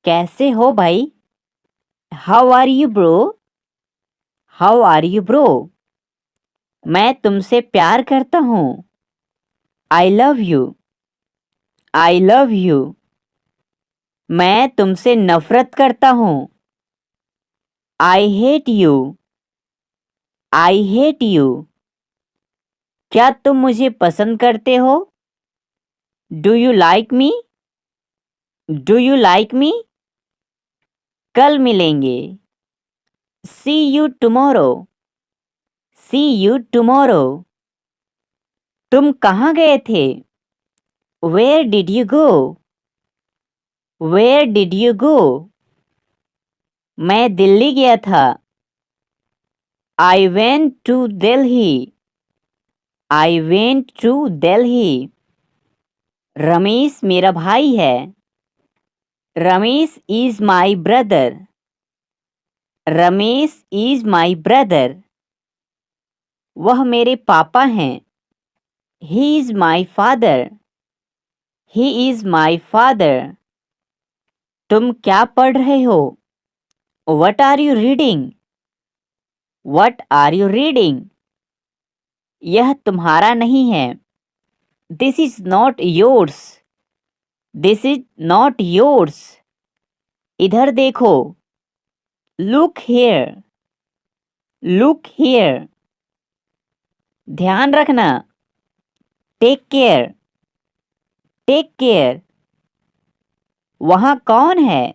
कैसे हो भाई? How are you bro? How are you bro? मैं तुमसे प्यार करता हूँ। I love you. I love you. मैं तुमसे नफरत करता हूँ। I hate you. I hate you. क्या तुम मुझे पसंद करते हो? Do you like me? Do you like me? कल मिलेंगे। See you tomorrow. See you tomorrow. तुम कहाँ गए थे? Where did you go? Where did you go? मैं दिल्ली गया था। I went to Delhi. I went to Delhi. Ramesh मेरा भाई है। Ramesh is my brother. Ramesh is my brother. वह मेरे पापा हैं। He is my father. He is my father. तुम क्या पढ़ रहे हो? What are you reading? What are you reading? यह तुम्हारा नहीं है। This is not yours. This is not yours. इधर देखो। Look here. Look here. ध्यान रखना। Take care. Take care. वहाँ कौन है?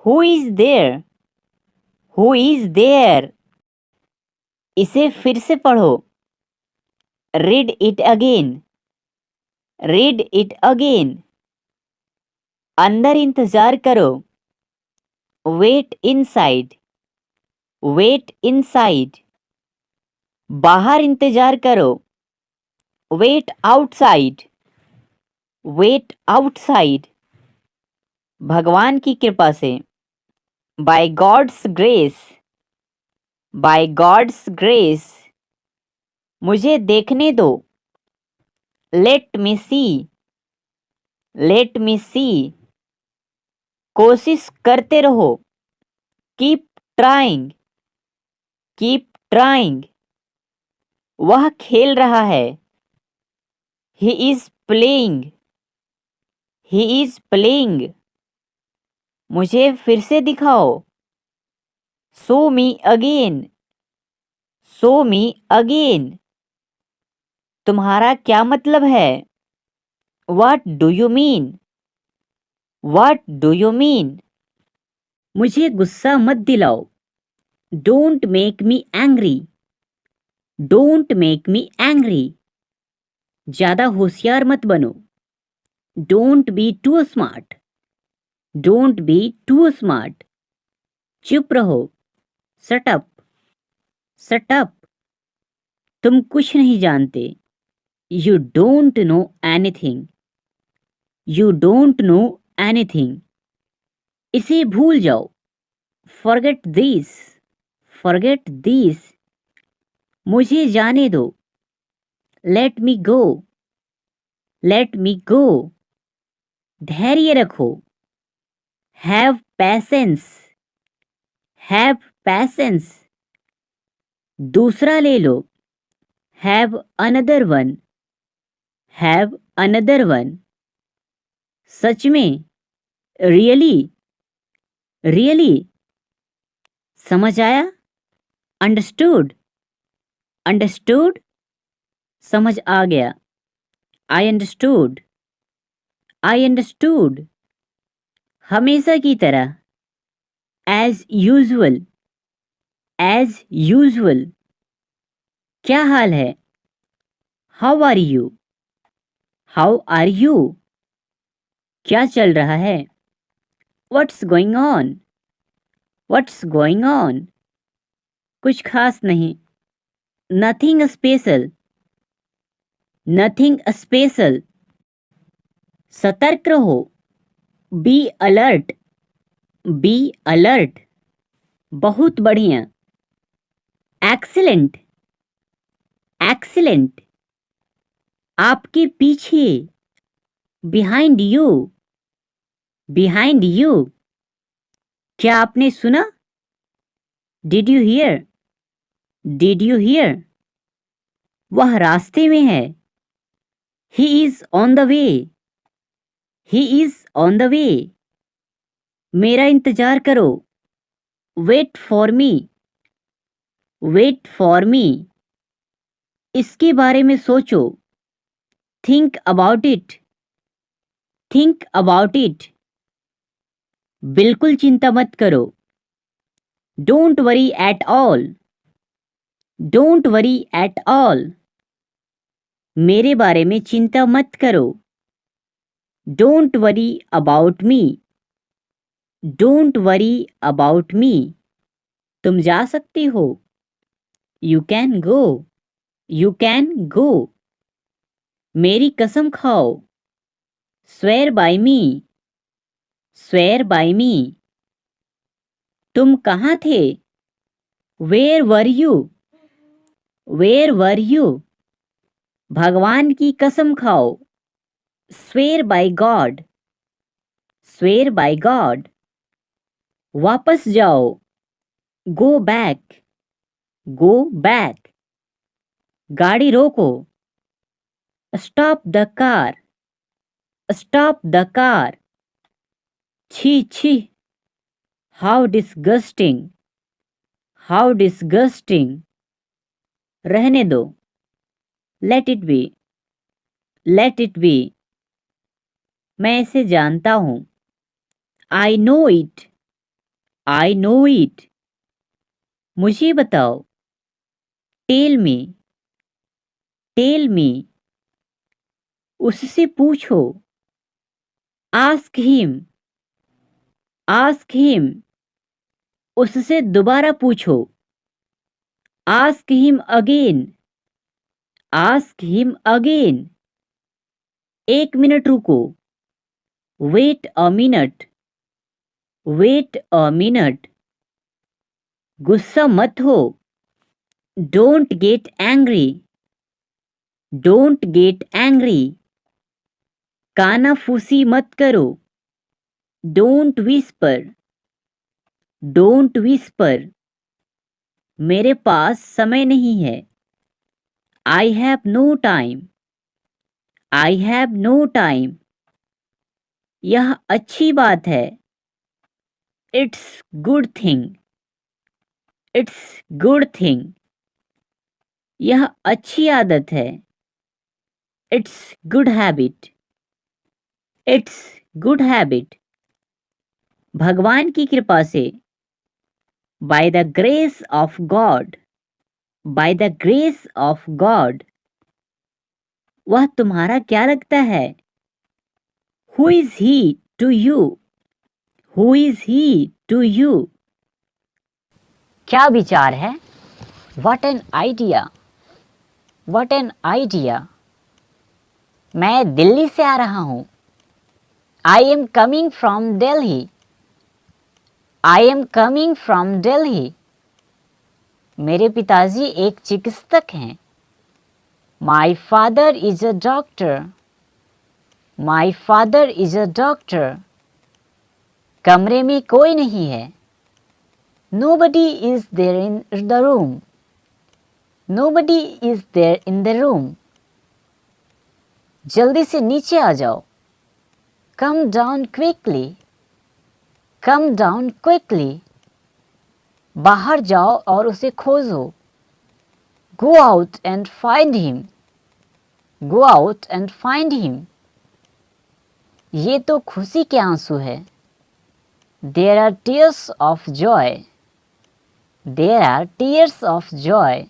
Who is there? Who is there? इसे फिर से पढ़ो। Read it again. Read it again. अंदर इंतजार करो। Wait inside. Wait inside. बाहर इंतजार करो। Wait outside. Wait outside. भगवान की कृपा से। By God's grace. By God's grace. मुझे देखने दो। Let me see. Let me see. कोशिश करते रहो। Keep trying. Keep trying. वह खेल रहा है। He is playing. He is playing. मुझे फिर से दिखाओ। Show me again. Show me again. तुम्हारा क्या मतलब है? What do you mean? What do you mean? मुझे गुस्सा मत दिलाओ। Don't make me angry. Don't make me angry. ज्यादा होशियार मत बनो। Don't be too smart. Don't be too smart. चुप रहो। Shut up. Shut up. तुम कुछ नहीं जानते। You don't know anything. You don't know anything. इसे भूल जाओ। Forget this. Forget this. मुझे जाने दो। Let me go. Let me go. धैर्य रखो। Have patience. Have patience. दूसरा ले लो। Have another one. Have another one. सच में। Really. Really. समझ आया? Understood. Understood. समझ आ गया। I understood. I understood. हमेशा की तरह। As usual. As usual. क्या हाल है? How are you? How are you? क्या चल रहा है? What's going on? What's going on? कुछ खास नहीं। Nothing special. Nothing special. सतर्क रहो। Be alert. Be alert. बहुत बढ़िया। Excellent. Excellent. आपके पीछे। Behind you. Behind you. क्या आपने सुना? Did you hear? Did you hear? वह रास्ते में है. He is on the way. He is on the way. मेरा इंतजार करो. Wait for me. Wait for me. इसके बारे में सोचो. Think about it. Think about it. बिल्कुल चिंता मत करो. Don't worry at all. Don't worry at all. मेरे बारे में चिंता मत करो. Don't worry about me. Don't worry about me. तुम जा सकती हो. You can go. You can go. मेरी कसम खाओ. Swear by me. Swear by me. तुम कहाँ थे? Where were you? Where were you? भगवान की कसम खाओ. Swear by God. Swear by God. वापस जाओ. Go back. Go back. गाड़ी रोको. Stop the car. Stop the car. छी छी. How disgusting. How disgusting. रहने दो. Let it be. Let it be. मैं इसे जानता हूँ. I know it. I know it. मुझे बताओ. Tell me. Tell me. उससे पूछो. Ask him. Ask him. उससे दोबारा पूछो. Ask him again. Ask him again. 1 minute रुको. Wait a minute. Wait a minute. गुस्सा मत हो. Don't get angry. Don't get angry. कानाफूसी मत करो. Don't whisper. Don't whisper. मेरे पास समय नहीं है. I have no time. I have no time. यह अच्छी बात है. It's good thing. It's good thing. यह अच्छी आदत है. It's good habit. It's good habit. भगवान की कृपा से. By the grace of God. By the grace of God. वह तुम्हारा क्या लगता है? Who is he to you? Who is he to you? क्या विचार है? What an idea. What an idea. मैं दिल्ली से आ रहा हूँ. I am coming from Delhi. I am coming from Delhi. मेरे पिताजी एक चिकित्सक हैं. My father is a doctor. My father is a doctor. कमरे में कोई नहीं है. Nobody is there in the room. Nobody is there in the room. जल्दी से नीचे आ जाओ. Come down quickly. Come down quickly. बाहर जाओ और उसे खोजो. Go out and find him. Go out and find him. ये तो खुशी के आंसू है. There are tears of joy. There are tears of joy.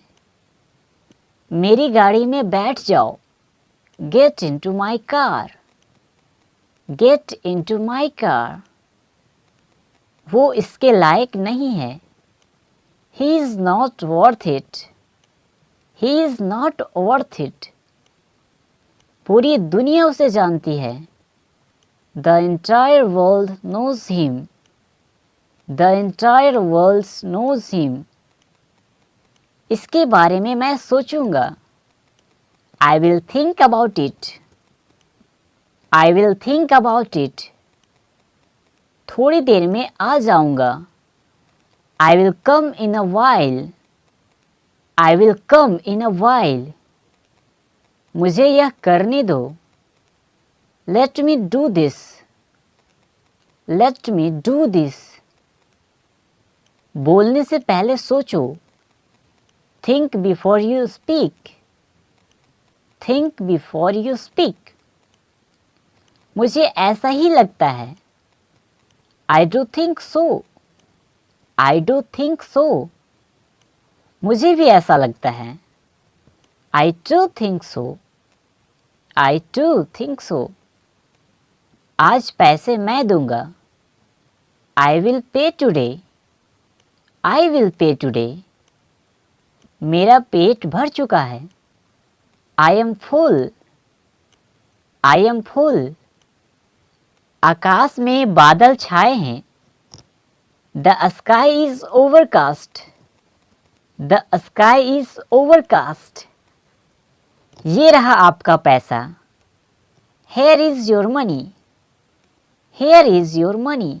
मेरी गाड़ी में बैठ जाओ. Get into my car. Get into my car. वो इसके लायक नहीं है. He is not worth it. He is not worth it. पूरी दुनिया उसे जानती है. The entire world knows him. The entire world knows him. इसके बारे में मैं सोचूंगा. I will think about it. I will think about it. थोड़ी देर में आ जाऊंगा। I will come in a while. I will come in a while. मुझे यह करने दो। Let me do this. Let me do this. बोलने से पहले सोचो। Think before you speak. Think before you speak. मुझे ऐसा ही लगता है। I do think so. I do think so. मुझे भी ऐसा लगता है। I do think so. I do think so. आज पैसे मैं दूंगा। I will pay today. I will pay today. मेरा पेट भर चुका है। I am full. I am full. आकाश में बादल छाए हैं। The sky is overcast. The sky is overcast. ये रहा आपका पैसा। Here is your money. Here is your money.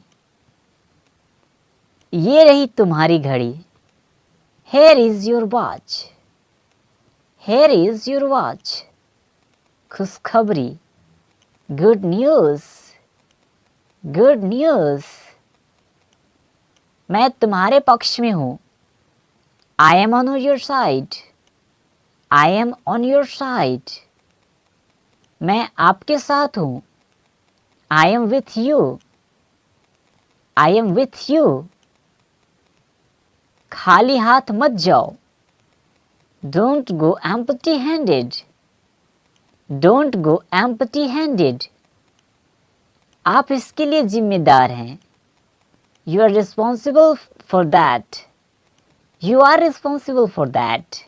ये रही तुम्हारी घड़ी। Here is your watch. Here is your watch. खुशखबरी। Good news. Good news. मैं तुम्हारे पक्ष में हूँ। I am on your side. I am on your side. मैं आपके साथ हूँ। I am with you. I am with you. खाली हाथ मत जाओ। Don't go empty-handed. Don't go empty-handed. आप इसके लिए जिम्मेदार हैं। You are responsible for that. You are responsible for that.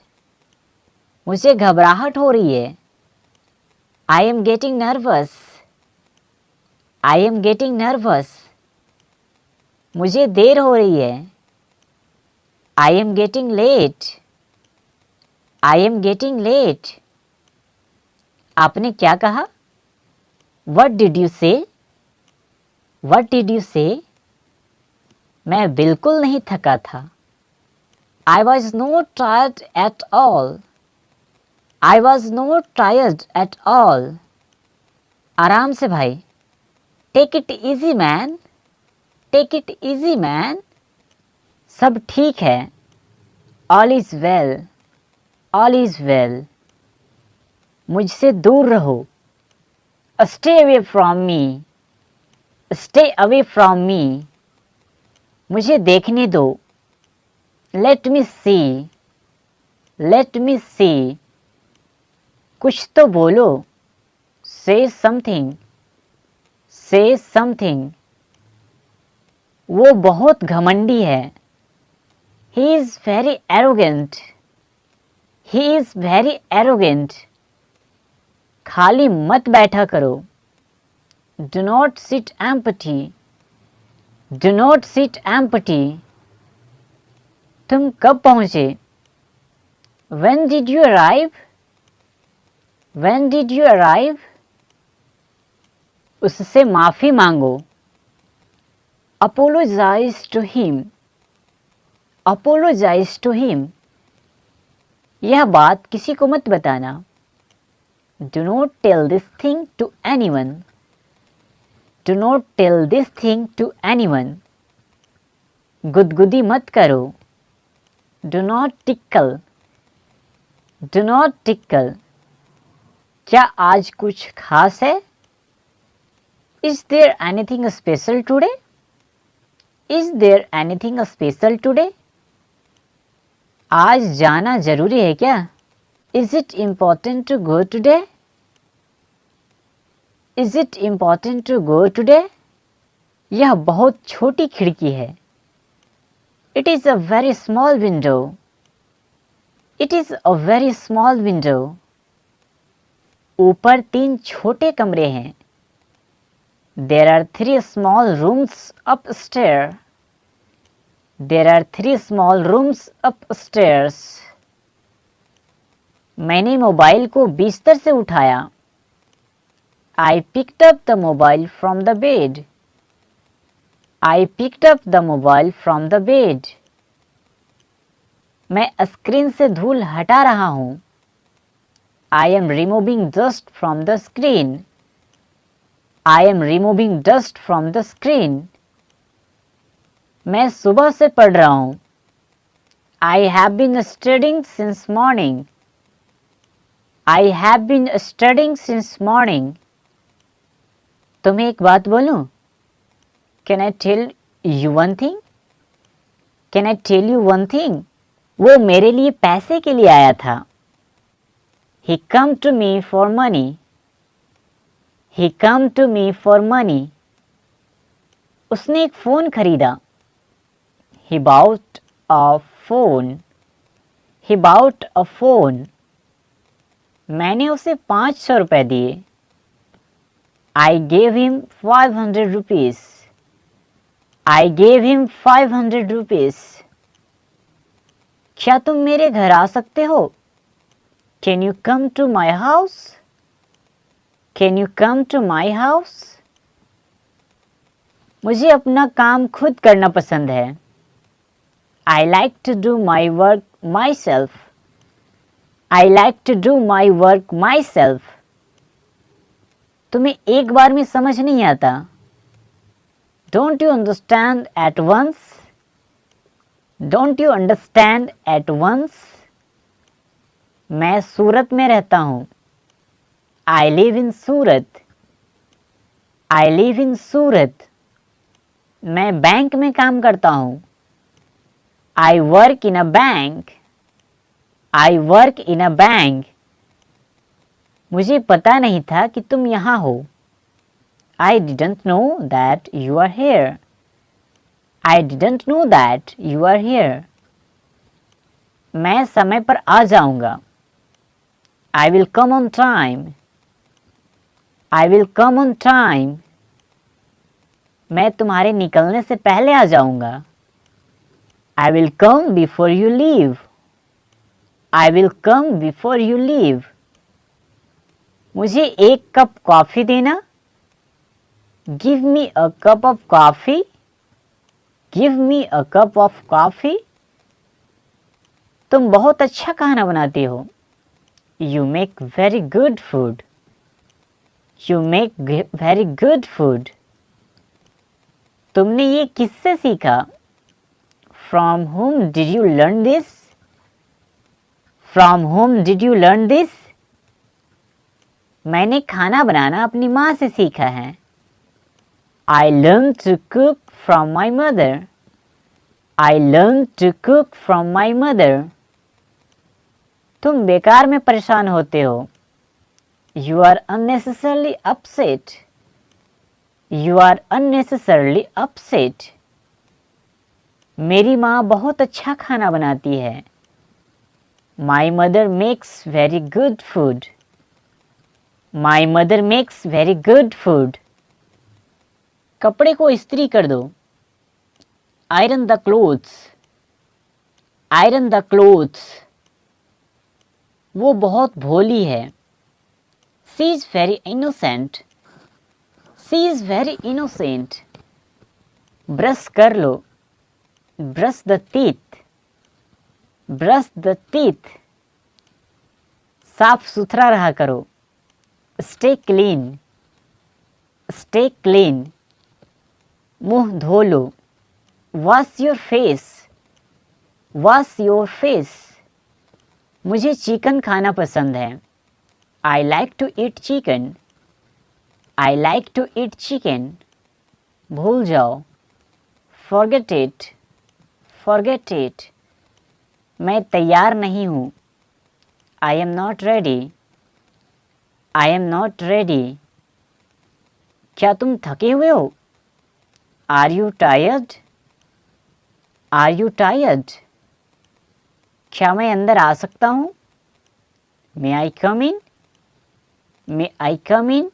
मुझे घबराहट हो रही है। I am getting nervous. I am getting nervous. मुझे देर हो रही है। I am getting late. I am getting late. आपने क्या कहा? What did you say? What did you say? मैं बिल्कुल नहीं थका था। I was not tired at all. I was not tired at all. आराम से भाई। Take it easy man. Take it easy man. सब ठीक है। All is well. All is well. मुझसे दूर रहो। Stay away from me. Stay away from me. मुझे देखने दो। Let me see. Let me see. कुछ तो बोलो। Say something. Say something. वो बहुत घमंडी है। He is very arrogant. He is very arrogant. खाली मत बैठा करो। Do not sit empty. Do not sit empty. तुम कब पहुंचे? When did you arrive? When did you arrive? उससे माफी मांगो। Apologize to him. Apologize to him. यह बात किसी को मत बताना। Do not tell this thing to anyone. Do not tell this thing to anyone. गुदगुदी मत करो। Do not tickle. Do not tickle. क्या आज कुछ खास है? Is there anything special today? Is there anything special today? आज जाना जरूरी है क्या? Is it important to go today? Is it important to go today? यह बहुत छोटी खिड़की है। It is a very small window. It is a very small window. ऊपर 3 छोटे कमरे हैं। There are 3 small rooms upstairs. There are 3 small rooms upstairs. मैंने मोबाइल को बिस्तर से उठाया। I picked up the mobile from the bed. I picked up the mobile from the bed. मैं स्क्रीन से धूल हटा रहा हूँ. I am removing dust from the screen. I am removing dust from the screen. मैं सुबह से पढ़ रहा हूँ. I have been studying since morning. I have been studying since morning. तुम्हें एक बात बोलूं? Can I tell you one thing? Can I tell you one thing? वो मेरे लिए पैसे के लिए आया था. He come to me for money. He come to me for money. उसने एक फ़ोन खरीदा. He bought a phone. He bought a phone. मैंने उसे 500 रुपए दिए. I gave him 500 rupees. I gave him 500 rupees. क्या तुम मेरे घर आ सकते हो? Can you come to my house? Can you come to my house? मुझे अपना काम खुद करना पसंद है. I like to do my work myself. I like to do my work myself. तुम्हें एक बार में समझ नहीं आता. Don't you understand at once? Don't you understand at once? मैं सूरत में रहता हूँ. I live in Surat. I live in Surat. मैं बैंक में काम करता हूँ. I work in a bank. I work in a bank. मुझे पता नहीं था कि तुम यहाँ हो. I didn't know that you are here. I didn't know that you are here. मैं समय पर आ जाऊँगा. I will come on time. I will come on time. मैं तुम्हारे निकलने से पहले आ जाऊँगा. I will come before you leave. I will come before you leave. मुझे एक कप कॉफ़ी देना. Give me a cup of coffee. Give me a cup of coffee. तुम बहुत अच्छा खाना बनाती हो. You make very good food. You make very good food. तुमने ये किससे सीखा? From whom did you learn this? From whom did you learn this? मैंने खाना बनाना अपनी माँ से सीखा है. I learned to cook from my mother. I learned to cook from my mother. तुम बेकार में परेशान होते हो. You are unnecessarily upset. You are unnecessarily upset. मेरी माँ बहुत अच्छा खाना बनाती है. My mother makes very good food. My mother makes very good food. कपड़े को इस्त्री कर दो. Iron the clothes. Iron the clothes. वो बहुत भोली है. She is very innocent. She is very innocent. Brush कर लो. Brush the teeth. Brush the teeth. साफ सुथरा रहा करो. Stay clean. Stay clean. मुंह धो लो. Wash your face. Wash your face. मुझे चिकन खाना पसंद है. I like to eat chicken. I like to eat chicken. भूल जाओ. Forget it. Forget it. मैं तैयार नहीं हूँ. I am not ready. I am not ready. क्या तुम थके हुए हो? Are you tired? Are you tired? क्या मैं अंदर आ सकता हूँ? May I come in? May I come in?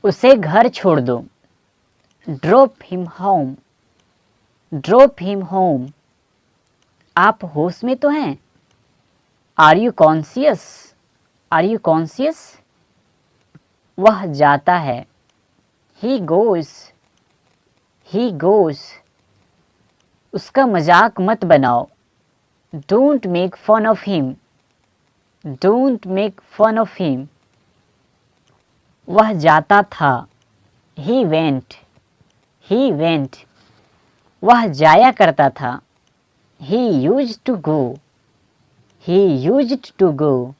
उसे घर छोड़ दो. Drop him home. Drop him home. आप होश में तो हैं? Are you conscious? Are you conscious? वह जाता है. He goes. ही गोज़, उसका मजाक मत बनाओ। Don't make fun of him, don't make fun of him. वह जाता था, ही वेंट, ही वेंट। वह जाया करता था, he used to go, he used to go.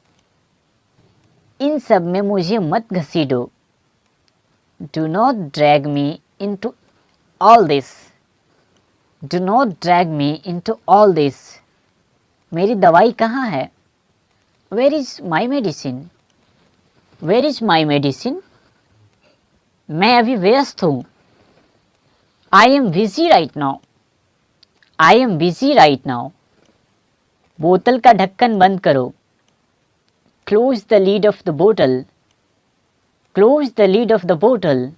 इन सब में मुझे मत घसीटो। Do not drag me into all this, do not drag me into all this. मेरी दवाई कहाँ है? Where is my medicine, where is my medicine. मैं अभी व्यस्त हूँ। I am busy right now, I am busy right now. बोतल का ढक्कन बंद करो। Close the lid of the बोतल, close the lid of the bottle.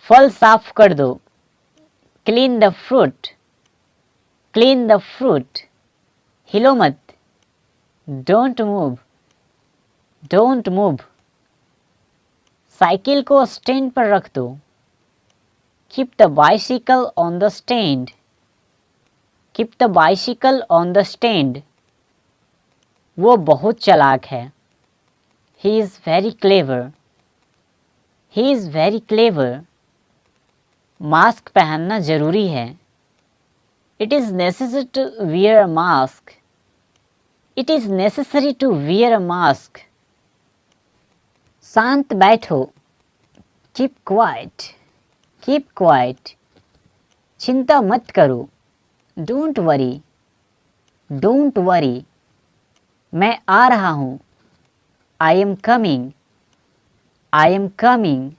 फल साफ कर दो। Clean the fruit, clean the fruit. हिलो मत। Don't move, don't move. Cycle को स्टैंड पर रख दो। Keep the bicycle on the stand, keep the bicycle on the stand. वो बहुत चालाक है। He is very clever, he is very clever. Mask पहनना जरूरी है। It is necessary to wear a mask, it is necessary to wear a mask. शांत बैठो। Keep quiet, keep quiet. चिंता मत करो। Don't worry, don't worry. मैं आ रहा हूँ। I am coming, I am coming.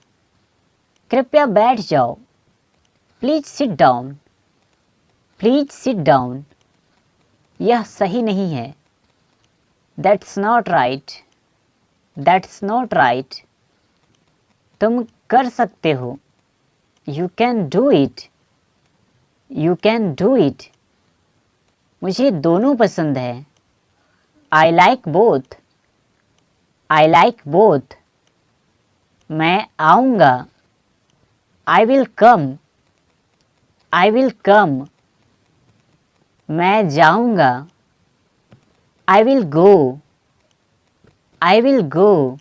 कृपया बैठ जाओ। Please sit down, please sit down. यह सही नहीं है। That's not right, that's not right. तुम कर सकते हो। You can do it, you can do it. मुझे दोनों पसंद है। I like both, I like both. मैं आऊँगा। I will come, I will come. मैं जाऊँगा। I will go, I will go.